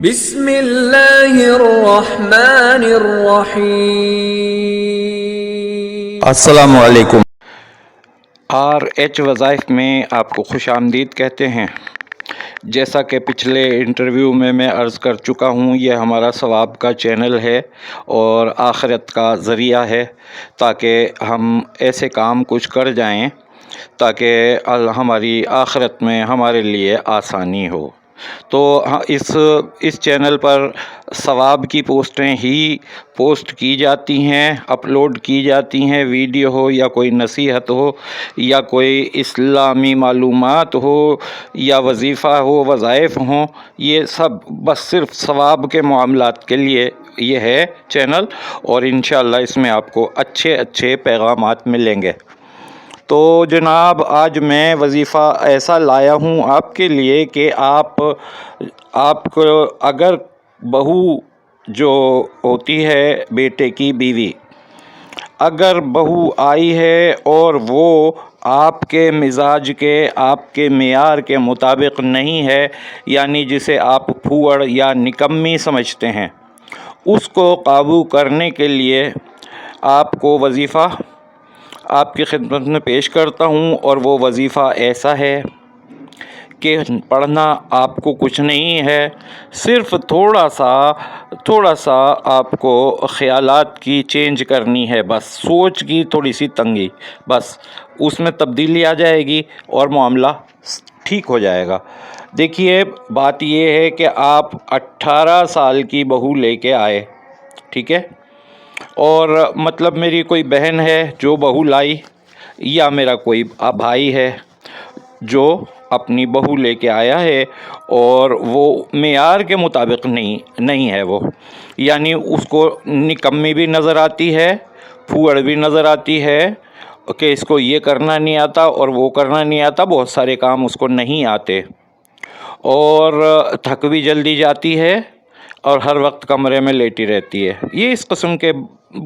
بسم اللہ الرحمن الرحیم۔ السلام علیکم۔ RH وظائف میں آپ کو خوش آمدید کہتے ہیں۔ جیسا کہ پچھلے انٹرویو میں عرض کر چکا ہوں، یہ ہمارا ثواب کا چینل ہے اور آخرت کا ذریعہ ہے، تاکہ ہم ایسے کام کچھ کر جائیں تاکہ ہماری آخرت میں ہمارے لیے آسانی ہو۔ تو اس چینل پر ثواب کی پوسٹیں ہی پوسٹ کی جاتی ہیں، اپلوڈ کی جاتی ہیں، ویڈیو ہو یا کوئی نصیحت ہو یا کوئی اسلامی معلومات ہو یا وظیفہ ہو، وظائف ہوں، یہ سب بس صرف ثواب کے معاملات کے لیے یہ ہے چینل، اور انشاءاللہ اس میں آپ کو اچھے پیغامات ملیں گے۔ تو جناب، آج میں وظیفہ ایسا لایا ہوں آپ کے لیے کہ آپ کو اگر بہو جو ہوتی ہے بیٹے کی بیوی، اگر بہو آئی ہے اور وہ آپ کے مزاج کے، آپ کے معیار کے مطابق نہیں ہے، یعنی جسے آپ پھوڑ یا نکمی سمجھتے ہیں، اس کو قابو کرنے کے لیے آپ کو وظیفہ آپ کی خدمت میں پیش کرتا ہوں، اور وہ وظیفہ ایسا ہے کہ پڑھنا آپ کو کچھ نہیں ہے، صرف تھوڑا سا آپ کو خیالات کی چینج کرنی ہے، بس سوچ کی تھوڑی سی تنگی، بس اس میں تبدیلی آ جائے گی اور معاملہ ٹھیک ہو جائے گا۔ دیکھیے، بات یہ ہے کہ آپ 18 سال کی بہو لے کے آئے، ٹھیک ہے، اور مطلب میری کوئی بہن ہے جو بہو لائی، یا میرا کوئی بھائی ہے جو اپنی بہو لے کے آیا ہے اور وہ معیار کے مطابق نہیں ہے، وہ یعنی اس کو نکمی بھی نظر آتی ہے، پھوڑ بھی نظر آتی ہے کہ اس کو یہ کرنا نہیں آتا اور وہ کرنا نہیں آتا، بہت سارے کام اس کو نہیں آتے، اور تھک بھی جلدی جاتی ہے اور ہر وقت کمرے میں لیٹی رہتی ہے۔ یہ اس قسم کے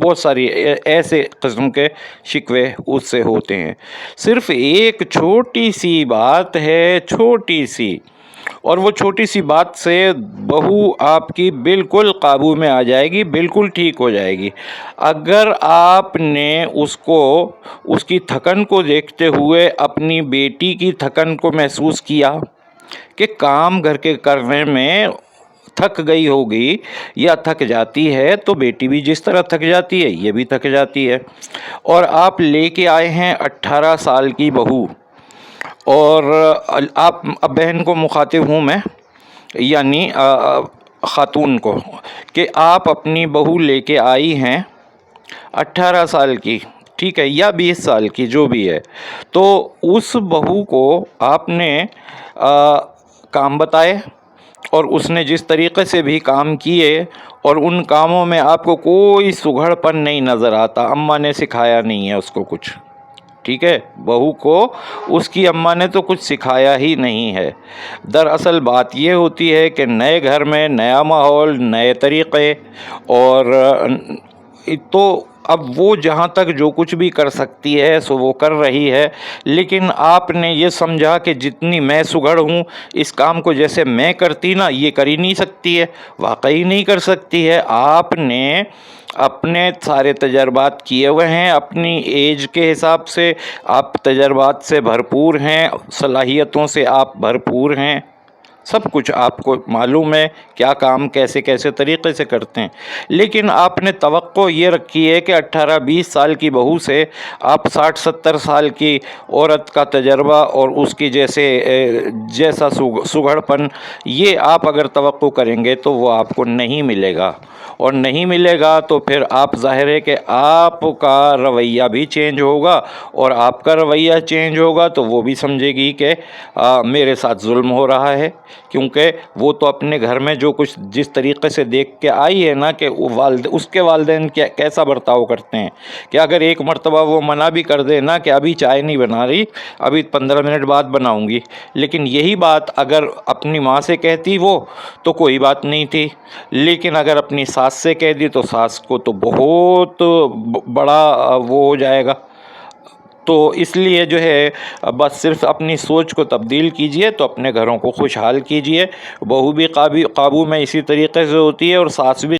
بہت ساری ایسے قسم کے شکوے اس سے ہوتے ہیں۔ صرف ایک چھوٹی سی بات ہے، چھوٹی سی، اور وہ چھوٹی سی بات سے بہو آپ کی بالکل قابو میں آ جائے گی، بالکل ٹھیک ہو جائے گی۔ اگر آپ نے اس کی تھکن کو دیکھتے ہوئے اپنی بیٹی کی تھکن کو محسوس کیا کہ کام گھر کے کرنے میں تھک گئی ہوگی یا تھک جاتی ہے، تو بیٹی بھی جس طرح تھک جاتی ہے یہ بھی تھک جاتی ہے، اور آپ لے کے آئے ہیں 18 سال کی بہو، اور آپ بہن کو مخاطب ہوں میں، یعنی خاتون کو، کہ آپ اپنی بہو لے کے آئی ہیں 18 سال کی، ٹھیک ہے، یا 20 سال کی، جو بھی ہے، تو اس بہو کو آپ نے کام بتائے، اور اس نے جس طریقے سے بھی کام کیے، اور ان کاموں میں آپ کو کوئی سگھڑ پن نہیں نظر آتا، اماں نے سکھایا نہیں ہے اس کو کچھ، ٹھیک ہے، بہو کو اس کی اماں نے تو کچھ سکھایا ہی نہیں ہے۔ دراصل بات یہ ہوتی ہے کہ نئے گھر میں نیا ماحول، نئے طریقے، اور تو اب وہ جہاں تک جو کچھ بھی کر سکتی ہے سو وہ کر رہی ہے، لیکن آپ نے یہ سمجھا کہ جتنی میں سگڑ ہوں، اس کام کو جیسے میں کرتی نا، یہ کر ہی نہیں سکتی ہے، واقعی نہیں کر سکتی ہے۔ آپ نے اپنے سارے تجربات کیے ہوئے ہیں، اپنی ایج کے حساب سے آپ تجربات سے بھرپور ہیں، صلاحیتوں سے آپ بھرپور ہیں، سب کچھ آپ کو معلوم ہے کیا کام کیسے طریقے سے کرتے ہیں، لیکن آپ نے توقع یہ رکھی ہے کہ 18-20 سال کی بہو سے آپ 60-70 سال کی عورت کا تجربہ اور اس کی جیسا سگڑ پن، یہ آپ اگر توقع کریں گے تو وہ آپ کو نہیں ملے گا، اور نہیں ملے گا تو پھر آپ ظاہر ہے کہ آپ کا رویہ بھی چینج ہوگا، اور آپ کا رویہ چینج ہوگا تو وہ بھی سمجھے گی کہ میرے ساتھ ظلم ہو رہا ہے، کیونکہ وہ تو اپنے گھر میں جو کچھ جس طریقے سے دیکھ کے آئی ہے نا، کہ اس کے والدین کیسا برتاؤ کرتے ہیں، کہ اگر ایک مرتبہ وہ منع بھی کر دے نا کہ ابھی چائے نہیں بنا رہی، ابھی 15 منٹ بعد بناؤں گی، لیکن یہی بات اگر اپنی ماں سے کہتی وہ تو کوئی بات نہیں تھی، لیکن اگر اپنی ساس سے کہہ دی تو ساس کو تو بہت بڑا وہ ہو جائے گا، تو اس لیے جو ہے بس صرف اپنی سوچ کو تبدیل کیجئے تو اپنے گھروں کو خوشحال کیجئے. بہو بھی قابو میں اسی طریقے سے ہوتی ہے اور ساس بھی